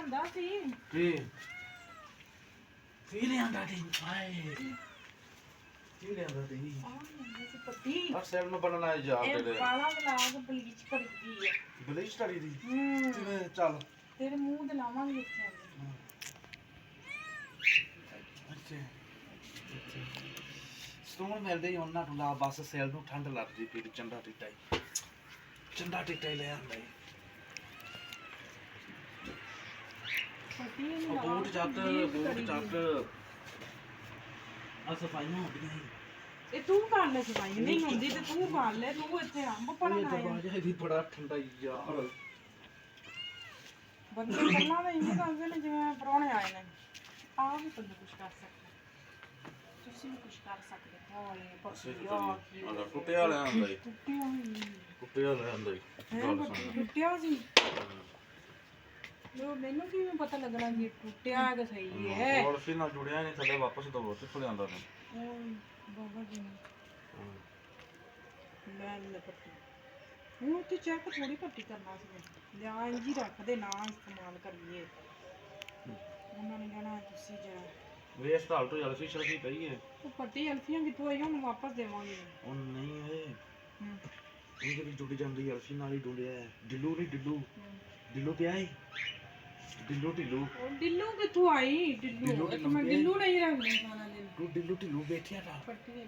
ਲਿਆਂਦਾ ਸੀ ਕੀ ਲਿਆਂਦਾ ਤੀ ਹਾਏ ਕੀ ਲਿਆਂਦਾ ਤੀ ਸੀ ਪੱਟੀ ਆ ਸੈਲ ਨੂੰ ਬਣਨਾ ਜਾ ਇਹ ਤੇਰੇ ਕਾਲਾ ਗਲਾਸ ਬਲੀਚ ਕਰੀ ਦੀ ਹੈ ਬਲੀਚ ਟੜੀ ਦੀ ਹੂੰ ਕਿਵੇਂ ਚੱਲ ਤੇਰੇ ਮੂੰਹ ਤੇ ਲਾਵਾਂਗੇ ਇੱਥੇ ਅੱਛਾ ਸਟੋਨ ਮਿਲਦੇ ਹੀ ਉਹਨਾਂ ਨੂੰ ਲਾ ਬਸ ਸੈਲ ਨੂੰ ਠੰਡ ਲੱਗਦੀ ਪਈ ਚੰਡਾ ਟਿੱਟਾ ਹੀ ਲੈ ਆਂਦਾ ਪੱਟੀ ਬੂਟ ਚੱਕ ਆ ਸਫਾਈਆਂ ਹੋ ਗਈਆਂ ਇਹ ਤੂੰ ਕਰ ਲੈ ਸਫਾਈ ਨਹੀਂ ਹੁੰਦੀ ਤੇ ਤੂੰ ਕਰ ਲੈ ਤੂੰ ਇੱਥੇ ਅੰਬ ਪੜਨ ਇਹ ਆਇਆ ਦਰਵਾਜ਼ਾ ਇਹਦੀ ਬੜਾ ਠੰਡਾ ਯਾਰ ਬੰਦੇ ਪਹਿਲਾਂ ਤਾਂ ਇੰਨੇ ਕਰਦੇ ਨੇ ਜਿਵੇਂ ਪ੍ਰਾਹੁਣੇ ਆਏ ਨੇ ਆਹ ਵੀ ਬੰਦਾ ਕੁਝ ਕਰ ਸਕਦਾ ਤੁਸੀਂ ਵੀ ਕੁਝ ਕਰ ਸਕਦੇ ਹੋ ਟੁੱਟਿਆ ਵਾਲਾ ਆਂਦਾ ਈ ਟੁੱਟਿਆ ਸੀ ਲੋ ਮੈਨੂੰ ਕਿਵੇਂ ਪਤਾ ਲੱਗਣਾ ਕਿ ਟੁੱਟਿਆ ਹੈ ਕਿ ਸਹੀ ਹੈ ਹੋਰ ਫਿਰ ਨਾ ਜੁੜਿਆ ਨਹੀਂ ਥੱਲੇ ਵਾਪਸ ਦੋ ਕਿੱਥੋਂ ਲਿਆਂਦਾ ਤੂੰ ਬਾਬਾ ਜੀ ਲੈ ਲੈ ਪੱਟੀ ਹੁਣ ਤੇ ਚੈੱਕ ਥੋੜੀ ਪੱਟੀ ਕਰਨਾ ਸੀ ਲਿਆ ਇੰਜੀ ਰੱਖਦੇ ਨਾ ਇਸਤੇਮਾਲ ਕਰੀਏ ਉਹਨਾਂ ਨੇ ਕਹਿਣਾ ਤੁਸੀਂ ਜਰਾ ਵੇਸਟ ਹਾਲ ਤੋਂ ਜਲਸੀ ਸ਼ਲਸੀ ਪਈ ਹੈ ਉਹ ਪੱਟੀ ਅਲਫੀਆਂ ਕਿੱਥੋਂ ਆਈਆਂ ਉਹਨੂੰ ਵਾਪਸ ਦੇਵਾਂਗੇ ਉਹ ਨਹੀਂ ਇਹ ਜਿਹੜੀ ਜੁੜ ਜਾਂਦੀ ਅਲਫੀ ਨਾਲ ਹੀ ਡੁੱਲਿਆ ਢਿੱਲੂ ਨਹੀਂ ਢਿੱਲੂ ਪਿਆ ਹੈ ਢਿੱਲੂ ਉਹ ਢਿੱਲੂ ਕਿੱਥੋਂ ਆਈ ਢਿੱਲੂ ਇੱਕ ਮੈਂ ਢਿੱਲੂ ਨਹੀਂ ਰੱਖਦਾ ਸਾਰਾ ਦਿਨ ਤੂੰ ਢਿੱਲੂ ਬੈਠਿਆ ਤਾ ਪੱਟੀ ਦੇ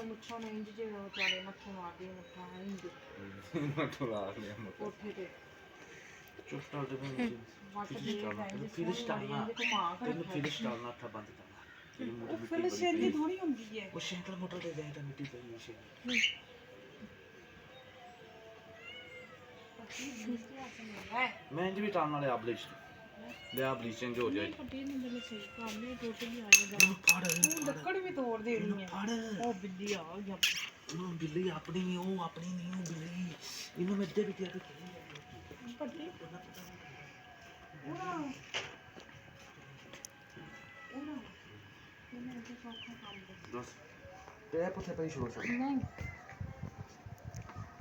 ਮੁੱਛਾਂ ਨੂੰ ਇੰਜ ਜੇ ਤੁਹਾਡੇ ਮੱਥੇ ਮਾਰਦੀ ਮੁੱਠਾ ਇੰਜ ਮੱਠਾ ਲਾ ਲਿਆ ਕੋਠੇ ਤੇ ਚੁੱਪਟਾ ਦੇ ਫਿਨਿਸ਼ ਕਰਨਾ ਥਾ ਬੰਦ ਕਰਨਾ ਉਹ ਫਿਨਿਸ਼ ਇੰਨੀ ਥੋੜੀ ਹੁੰਦੀ ਹੈ ਉਹ ਸ਼ੈਂਕਲ ਮੋਟਰ ਦੇ ਦੇ ਤਾਂ ਮਿੱਟੀ ਪਈ ਹੈ ਮੈਂ ਇੰਜ ਵੀ ਟਾਣ ਵਾਲੇ ਆਬਲਿਸ਼ ਲਿਆ ਬਲੀਚਿੰਗ ਹੋ ਜਾਏ ਪੱਟੀ ਨੇ ਬਲੇ ਸਹੀ ਕੰਮ ਨੇ ਟੋਟਲੀ ਆਏਗਾ ਫੜ ਲੱਕੜ ਵੀ ਤੋੜ ਦੇਣੀ ਹੈ ਫੜ ਉਹ ਬਿੱਲੀ ਆ ਗਿਆ ਉਹ ਬਿੱਲੀ ਆਪਣੀ ਉਹ ਆਪਣੀ ਨਹੀਂ ਉਹ ਬਿੱਲੀ ਇਹਨੂੰ ਮੈਂ ਇੱਧੇ ਵੀ ਕਿਹਾ ਕਿ ਪੱਟੀ ਉਹਨਾਂ ਇਹਨਾਂ ਦੇ ਸੌਖਾ ਕੰਮ ਦੱਸ ਟੈਪ ਉੱਥੇ ਪਈ ਸ਼ੋਰ ਨਹੀਂ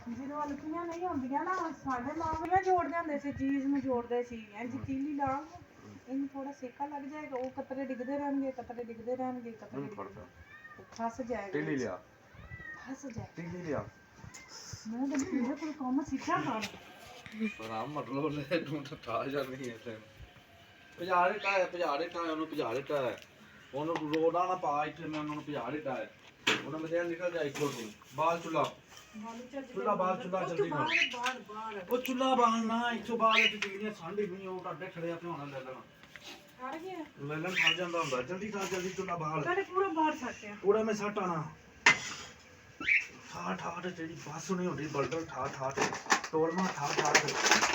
ਜਦੋਂ ਅਲਕੀਆਂ ਨਹੀਂ ਹੁੰਦੀਆਂ ਨਾ ਸਾਡੇ ਮਾਂ ਪਿਓ ਜੋੜ ਜਾਂਦੇ ਸੀ ਚੀਜ਼ ਨੂੰ ਜੋੜਦੇ ਸੀ ਐਂ ਤੀਲੀ ਲਾ ਇਹਨੂੰ ਥੋੜਾ ਸੇਕਾ ਲੱਗ ਜਾਏਗਾ ਉਹ ਕਤਰੇ ਡਿੱਗਦੇ ਰਹਿਣਗੇ ਕਤਰੇ ਫਸ ਜਾਏਗਾ ਟੀਲੀ ਲਿਆ ਮੈਂ ਤਾਂ ਮੇਰੇ ਕੋਲ ਕੰਮ ਸਿੱਖਿਆ ਕਰ ਪਰ ਆ ਮਤਲਬ ਲੈ ਤੂੰ ਤਾਂ ਠਾ ਜਾਂਦੀ ਹੈ ਤੈਨੂੰ ਭਜਾ ਦਿੱਤਾ ਉਹਨੂੰ ਰੋੜਾ ਨਾ ਪਾ ਇੱਥੇ ਮੈਂ ਉਹਨਾਂ ਨੂੰ ਭਜਾ ਦਿੱਤਾ ਹੈ ਉਹਨਾਂ ਮੈਂ ਨਿਕਲ ਜਾ ਇੱਕੋ ਤੋਂ ਬਾਲ ਚੁੱਲਾ ਜਲਦੀ ਨਾਲ ਉਹ ਚੁੱਲਾ ਬਾਲ ਨਾ ਇੱਥੋਂ ਬਾਲ ਤੇ ਟਿਕੜੀਆਂ ਸਾਂਢੀ ਨਹੀਂ ਉਹ ਟੱਡੇ ਖੜੇ ਆ ਧਿਆਨ ਲੈ ਲੈਣਾ ਖੜ ਗਿਆ ਲੈ ਲੈਣ ਖੜ ਜਾਂਦਾ ਹੁੰਦਾ ਜਲਦੀ ਚੁੱਲਾ ਬਾਲ ਤੁਹਾਡੇ ਪੂਰਾ ਬਾਹਰ ਸੱਟਿਆ ਪੂਰਾ ਮੈਂ ਸੱਟ ਆਣਾ ਠਾ ਜਿਹੜੀ ਬਾਸ ਨਹੀਂ ਹੁੰਦੀ ਬਲਡਰ ਠਾ ਤੋੜਨਾ ਠਾ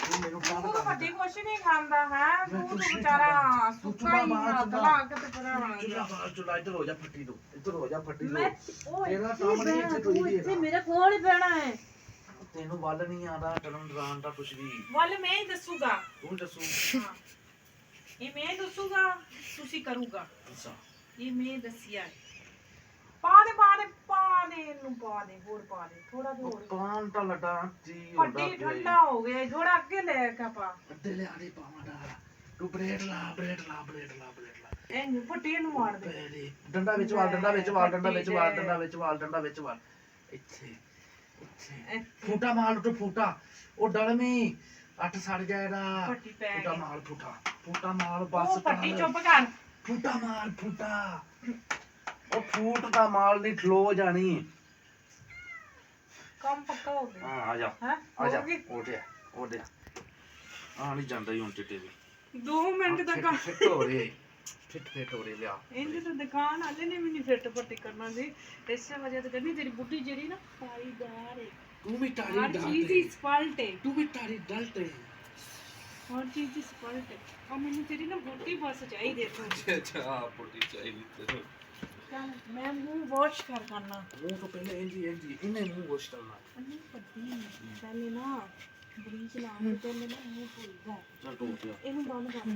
ਤੂੰ ਮੈਨੂੰ ਤੂੰ ਵੱਡੀ ਕੁਛ ਨਹੀਂ ਖਾਂਦਾ ਹੈ ਤੂੰ ਵਿਚਾਰਾ ਸੁੱਕਾ ਹੀ ਹੱਥ ਲਾ ਕੇ ਤੇ ਪਰਾਂ ਚੁੱਲਾ ਇੱਧਰ ਹੋ ਜਾ ਫੱਟੀ ਤੋਂ ਤੇਰਾ ਤੇਰਾ ਕੰਮ ਨਹੀਂ ਇੱਥੇ ਤੂੰ ਇੱਥੇ ਮੇਰੇ ਕੋਲ ਹੀ ਬਹਿਣਾ ਹੈ ਤੈਨੂੰ ਵੱਲ ਨਹੀਂ ਆਉਂਦਾ ਡਰਨ ਦਾ ਕੁਛ ਵੀ ਵੱਲ ਮੈਂ ਹੀ ਦੱਸੂਗਾ ਤੂੰ ਦੱਸੂ ਹਾਂ ਇਹ ਮੈਂ ਦੱਸੂਗਾ ਤੁਸੀਂ ਕਰੂਗਾ ਅੱਛਾ ਇਹ ਮੈਂ ਦੱਸਿਆ ਪਾ ਦੇ ਇਹਨੂੰ ਪਾ ਦੇ ਹੋਰ ਪਾ ਦੇ ਥੋੜਾ ਜਿਹਾ ਹੋਰ ਪਾਣ ਤਾਂ ਲੱਡਾ ਜੀ ਪੱਟੀ ਠੰਡਾ ਹੋ ਗਿਆ ਥੋੜਾ ਅੱਗੇ ਲੈ ਕੇ ਪਾ ਅੱਧੇ ਲਿਆ ਦੇ ਪਾਵਾਂ ਦਾ ਤੂੰ ਬ੍ਰੇਡ ਲਾ ਇਹਨੂੰ ਪੱਟੀ ਨੂੰ ਮਾਰ ਦੇ ਡੰਡਾ ਵਿੱਚ ਵਾਲ ਇੱਥੇ ਫੂਟਾ ਮਾਰ ਲੁੱਟ ਫੂਟਾ ਉਹ ਡਲਮੀ ਅੱਠ ਸੜ ਜਾਏਗਾ ਪੱਟੀ ਪੈ ਫੂਟਾ ਮਾਰ ਬਸ ਪੱਟੀ ਚੁੱਪ ਕਰ ਫੂਟਾ ਉਹ ਫੂਟ ਦਾ ਮਾਲ ਦੀ ਖਲੋ ਜਾਣੀ ਕੰਮ ਪੱਕਾ ਹੋ ਗਿਆ ਹਾਂ ਆ ਜਾ ਉਹਦੇ ਆ ਨਹੀਂ ਜਾਂਦਾ ਹੀ ਹੁਣ ਚਿੱਟੇ ਵੀ 2 ਮਿੰਟ ਤੱਕ ਫਿੱਟ ਹੋ ਰਹੇ ਲਿਆ ਇੰਜ ਤਾਂ ਦੁਕਾਨ ਵਾਲੇ ਨੇ ਵੀ ਨਹੀਂ ਫਿੱਟ ਪੱਟੀ ਕਰਨਾ ਸੀ ਇਸੇ ਵਜ੍ਹਾ ਤੇ ਕਹਿੰਦੀ ਤੇਰੀ ਬੁੱਢੀ ਜਿਹੜੀ ਨਾ ਪਾਈਦਾਰ ਹੈ ਤੂੰ ਵੀ ਤਾਰੀ ਹਰ ਚੀਜ਼ ਹੀ ਸਪਲਟ ਹੈ ਤੂੰ ਵੀ ਤਾਰੀ ਡਲਟ ਹੈ ਹਰ ਚੀਜ਼ ਹੀ ਸਪਲਟ ਹੈ ਆ ਮੈਨੂੰ ਤੇਰੀ ਨਾ ਬੁੱਢੀ ਬਸ ਚਾਹੀਦੀ ਹੈ ਅੱਛਾ ਬੁੱਢੀ ਚਾਹੀਦੀ ਤੇ ਮੈਂ ਮੂੰਹ ਵਾਸ਼ ਕਰਨਾ ਮੂੰਹ ਤੋਂ ਪਹਿਲੇ ਇੰਜੀ ਇਹਨੇ ਮੂੰਹ ਵਾਸ਼ ਕਰਨਾ ਨਹੀਂ ਪੱਟੀ ਪਹਿਲੇ ਨਾ ਬਲੀਚ ਲਾਉਣ ਤੋਂ ਪਹਿਲੇ ਨਾ ਮੂੰਹ ਧੋਈਦਾ ਚੱਲ ਟੋਕ ਗਿਆ ਇਹਨੂੰ ਬੰਦ ਕਰਨਾ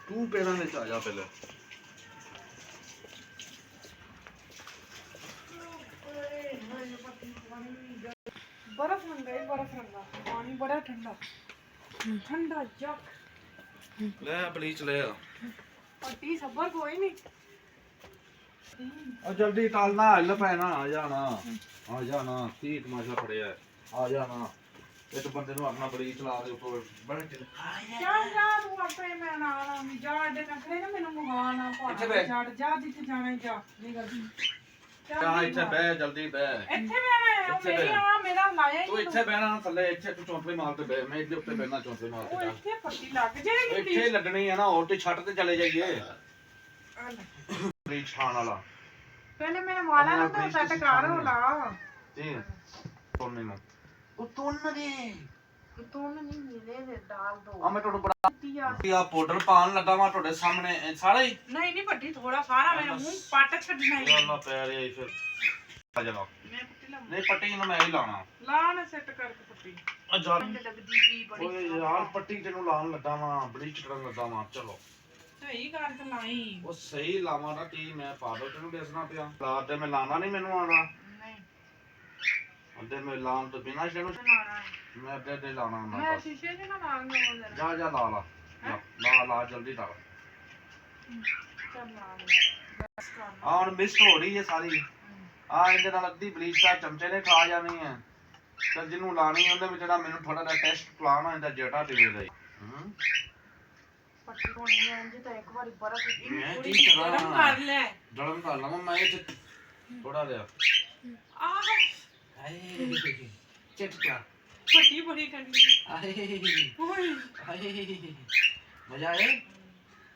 ਤੂੰ ਪੈਰਾਂ ਵਿੱਚ ਆ ਜਾ ਪਹਿਲੇ बर्फ मंगा है, बर्फ मंगा पानी बड़ा ठंडा ठंडा जग ਲੈ ਬਲੀਚ ਲੈ ਆ पट्टी सबर कोई नहीं ਆ ਜਲਦੀ ਟਾਲਣਾ ਹਿੱਲ ਪੈਣਾ ਆ ਜਾਣਾ ਕੀ ਤਮਾਸ਼ਾ ਫੜਿਆ ਆ ਜਾਣਾ ਇੱਕ ਬੰਦੇ ਨੂੰ ਆਪਣਾ ਬਲੀਚ ਲਾ ਦੇ ਉੱਪਰ ਬੜੇ ਚਿਰ जा जा तू अपने मैं ना आना जा अड्डे नखरे ना मैनू मंगा ना ਇੱਥੇ पा ਬਹਿ। जा जा जिथे जाना है जा नहीं करदी ਜਾ ਇੱਥੇ ਬਹਿ ਜਲਦੀ ਬਹਿ ਇੱਥੇ ਬਹਿਣਾ ਹੈ ਉਹ ਇੱਥੇ ਮੇਰੀ ਬਹਿ। ਆ ਮੇਰਾ ਲਾਇਆ ਹੀ ਤੂੰ ਇੱਥੇ ਬਹਿਣਾ ਨਾ ਥੱਲੇ ਇੱਥੇ ਤੂੰ ਚੌਂਪਲੇ ਮਾਰ ਕੇ ਬਹਿ ਮੈਂ ਇਹਦੇ ਉੱਤੇ ਬਹਿਣਾ ਚੌਂਪਲੇ ਮਾਰ ਉਹ ਕੇ ਇੱਥੇ ਪੱਟੀ ਲੱਗ ਜਾਏਗੀ ਇੱਥੇ ਲੱਗਣੀ ਆ ਨਾ ਹੋਰ ਤੇ ਛੱਟ ਤੇ ਚਲੇ ਜਾਈਏ ਬਲੀਚ ਖਾਣ ਵਾਲਾ ਪਹਿਲੇ ਮੇਰੇ ਵਾਲਾਂ ਨੂੰ ਤਾਂ ਸੈੱਟ ਕਰ ਹੋ ਲਾ ਜੀ ਤੋੜਨੇ ਨੂੰ ਉਹ ਤੋੜਨ ਦੇ ਤੂੰ ਨਹੀਂ ਮਿਲੇ ਦੇ ਡਾਲ ਦੋ ਆ ਮੈਂ ਤੁਹਾਨੂੰ ਬੜਾ ਆ ਪਾਊਡਰ ਪਾਣ ਲੱਗਾ ਵਾ ਤੁਹਾਡੇ ਸਾਹਮਣੇ ਇਹ ਸਾਰਾ ਹੀ ਨਹੀਂ ਨਹੀਂ ਪੱਟੀ ਥੋੜਾ ਸਾਰਾ ਮੇਰਾ ਮੂੰਹ ਪੱਟ ਛੱਡਣਾ ਹੀ ਅੱਲਾ ਪਿਆਰੇ ਫਿਰ ਆ ਜਾ ਲਾ ਮੈਂ ਪੱਟੀ ਲਾ ਨਹੀਂ ਪੱਟੀ ਨੂੰ ਮੈਂ ਹੀ ਲਾਣਾ ਲਾ ਨਾ ਸੈੱਟ ਕਰਕੇ ਪੱਟੀ ਆ ਜਾ ਮੈਨੂੰ ਲੱਗਦੀ ਪੀ ਬੜੀ ਓਏ ਯਾਰ ਪੱਟੀ ਤੈਨੂੰ ਲਾਉਣ ਲੱਗਾ ਵਾ ਬਲੀਚ ਕਰਨ ਲੱਗਾ ਵਾ ਚਲੋ ਸਹੀ ਕਰ ਤੇ ਲਾਈ ਉਹ ਸਹੀ ਲਾਵਾਂ ਨਾ ਕੀ ਮੈਂ ਪਾਗਲ ਤੈਨੂੰ ਦੱਸਣਾ ਪਿਆ ਲਾ ਤੇ ਮੈਂ ਲਾਣਾ ਨਹੀਂ ਮੈਨੂੰ ਆਣਾ ਨਹੀਂ ਅੱਧੇ ਮੈਂ ਲਾਉਣ ਤੋਂ ਬਿਨਾਂ ਸ਼ਨੂੰ ਲਾਣਾ ਹੈ ਮੈਂ ਅੱਧੇ ਲਾਣਾ ਹੁੰਦਾ ਮੈਂ ਬਸ ਸ਼ੀਸ਼ੇ 'ਚ ਨਾ ਲਾਉਂਗਾ ਉਹ ਜ਼ਰਾ ਜਾ ਜਾ ਲਾ ਲਾ ਜਲਦੀ ਲਾ ਚੱਲ ਲਾ ਬਸ ਕਰ ਆ ਹੁਣ ਮਿਸਟ ਹੋ ਰਹੀ ਹੈ ਸਾਰੀ ਆ ਇਹਦੇ ਨਾਲ ਅੱਧੀ ਬਲੀਚ ਦਾ ਚਮਚੇ ਨੇ ਖਾ ਜਾਣੀ ਹੈ ਤੇ ਜਿਹਨੂੰ ਲਾਣੀ ਉਹਦੇ ਵਿੱਚ ਜਿਹੜਾ ਮੈਨੂੰ ਥੋੜਾ ਜਿਹਾ ਟੈਸਟ ਪਲਾਨ ਹੋ ਜਾਂਦਾ ਜੇਟਾ ਟਿਵੇ ਦਾ ਪੱਟੀ ਹੋਣੀ ਹੈ ਇੰਜ ਤਾਂ ਇੱਕ ਵਾਰੀ ਬਰਫ ਮੈਂ ਥੋੜੀ ਕੀ ਕਰਾਂ? ਗਰਮ ਕਰ ਲੈ ਗਰਮ ਕਰ ਲਵਾਂ ਮੈਂ ਇਹ ਥੋੜਾ ਜਿਹਾ ਆਹ ਹਾਏ ਚਟਕਾ ਪੱਟੀ ਬੜੀ ਕੰਡੀ ਹਾਏ ਓਏ ਹਾਏ ਮਜ਼ਾ ਆਇਆ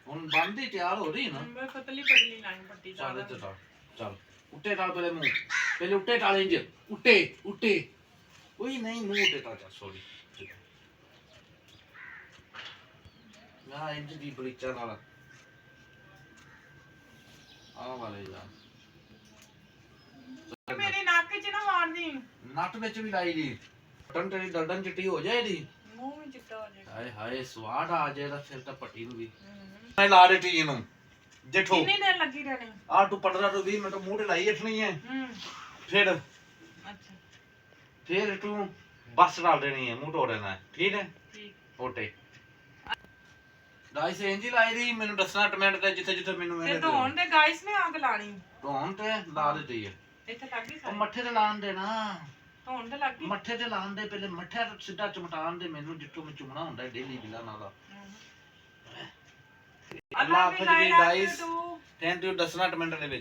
ਹੁਣ ਬੰਦੀ ਤਿਆਰ ਹੋ ਰਹੀ ਨਾ ਮੈਂ ਪਤਲੀ ਪਤਲੀ ਲਾਈਨ ਪੱਟੀ ਚੱਲ ਦਾ ਇੱਥੇ ਚੱਲ ਚੱਲ ਉੱਤੇ ਟਾਲ ਪਹਿਲੇ ਮੂੰਹ ਪਹਿਲੇ ਉੱਤੇ ਟਾਲ ਇੰਜ ਉੱਤੇ ਓਏ ਨਹੀਂ ਮੂੰਹ ਉੱਤੇ ਟਾਲ ਸੌਰੀ ਨਾ ਇੰਜ ਦੀ ਬਲੀਚਾ ਨਾਲ ਆ ਵਾਲੇ ਜਾ ਮੇਰੇ ਨੱਕ 'ਚ ਨਾ ਮਾਰਦੀ ਨੱਟ ਵਿੱਚ ਵੀ ਲਾਈ ਦੀ ਤੇਰੀ ਦਰਦਨ ਚਿੱਟੀ ਹੋ ਜਾਏਗੀ ਮੂੰਹ ਵੀ ਚਿੱਟਾ ਹੋ ਜਾਏਗਾ ਹਾਏ ਹਾਏ ਸਵਾਦ ਆ ਜਾਏਗਾ ਫਿਰ ਤਾਂ ਪੱਟੀ ਨੂੰ ਵੀ ਮੈਂ ਲਾ ਦੇ ਟੀ ਨੂੰ ਜੇਠੋ ਕਿੰਨੀ ਦੇਰ ਲੱਗੀ ਰਹਿਣੀ ਆ ਤੂੰ 15 ਤੋਂ 20 ਮਿੰਟ ਮੂੰਹ ਤੇ ਲਾਈ ਰੱਖਣੀ ਹੈ ਫਿਰ ਅੱਛਾ ਫਿਰ ਤੂੰ ਬਸ ਡਾਲ ਦੇਣੀ ਹੈ ਮੂੰਹ ਧੋ ਦੇਣਾ ਹੈ ਠੀਕ ਹੈ ਠੀਕ ਓਟੇ ਗਾਇਸ ਇੰਜ ਹੀ ਲਾਈ ਦੀ ਮੈਨੂੰ ਦੱਸਣਾ ਕਮੈਂਟ ਤੇ ਜਿੱਥੇ ਜਿੱਥੇ ਮੈਨੂੰ ਤੇ ਧੋਣ ਦੇ ਗਾਇਸ ਨੇ ਅੱਗ ਲਾਣੀ ਧੋਣ ਤੇ ਲਾ ਦਿੱਤੀ ਹੈ ਇੱਥੇ ਲੱਗ ਗਈ ਉਹ ਸਾਰੀ ਮੱਥੇ ਤੇ ਲਾਣ ਦੇ ਨਾ ਧੋਣ ਤੇ ਲੱਗ ਗਈ ਮੱਥੇ ਤੇ ਲਾਣ ਦੇ ਪਹਿਲੇ ਮੱਠਿਆ ਤੇ ਸਿੱਧਾ ਚਮਟਾਣ ਦੇ ਮੈਨੂੰ ਜਿੱਥੋਂ ਮੈਂ ਚੁੰਮਣਾ ਹੁੰਦਾ ਡੇਲੀ ਬਿਲਾ ਨਾਲ ਅੱਲਾ ਹਾਫਿਜ਼ ਜੀ ਗਾਇਸ ਥੈਂਕ ਯੂ ਦੱਸਣਾ ਕਮੈਂਟ ਦੇ ਵਿੱਚ